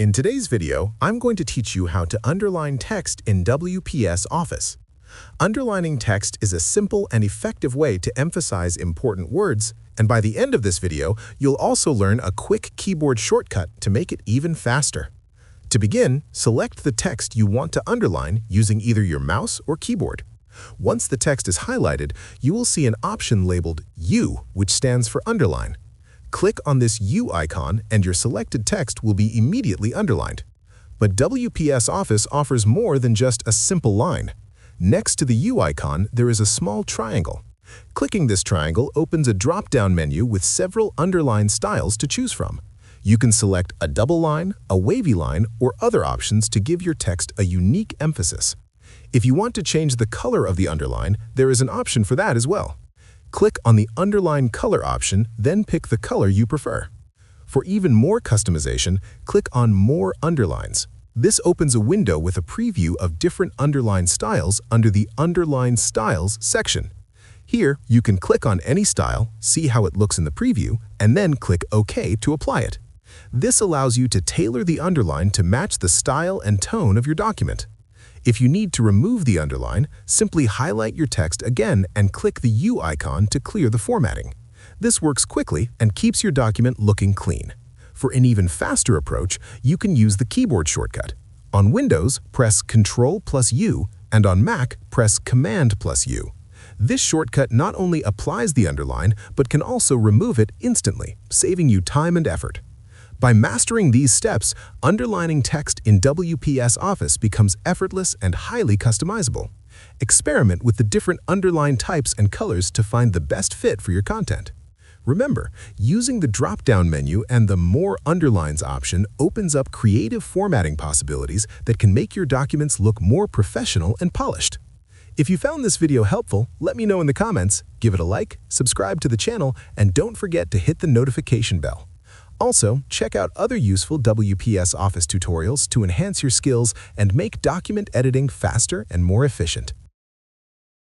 In today's video, I'm going to teach you how to underline text in WPS Office. Underlining text is a simple and effective way to emphasize important words, and by the end of this video, you'll also learn a quick keyboard shortcut to make it even faster. To begin, select the text you want to underline using either your mouse or keyboard. Once the text is highlighted, you will see an option labeled U, which stands for underline. Click on this U icon and your selected text will be immediately underlined. But WPS Office offers more than just a simple line. Next to the U icon, there is a small triangle. Clicking this triangle opens a drop-down menu with several underline styles to choose from. You can select a double line, a wavy line, or other options to give your text a unique emphasis. If you want to change the color of the underline, there is an option for that as well. Click on the Underline Color option, then pick the color you prefer. For even more customization, click on More Underlines. This opens a window with a preview of different underline styles under the Underline Styles section. Here, you can click on any style, see how it looks in the preview, and then click OK to apply it. This allows you to tailor the underline to match the style and tone of your document. If you need to remove the underline, simply highlight your text again and click the U icon to clear the formatting. This works quickly and keeps your document looking clean. For an even faster approach, you can use the keyboard shortcut. On Windows, press Ctrl+U, and on Mac, press Command+U. This shortcut not only applies the underline, but can also remove it instantly, saving you time and effort. By mastering these steps, underlining text in WPS Office becomes effortless and highly customizable. Experiment with the different underline types and colors to find the best fit for your content. Remember, using the drop-down menu and the More Underlines option opens up creative formatting possibilities that can make your documents look more professional and polished. If you found this video helpful, let me know in the comments, give it a like, subscribe to the channel, and don't forget to hit the notification bell. Also, check out other useful WPS Office tutorials to enhance your skills and make document editing faster and more efficient.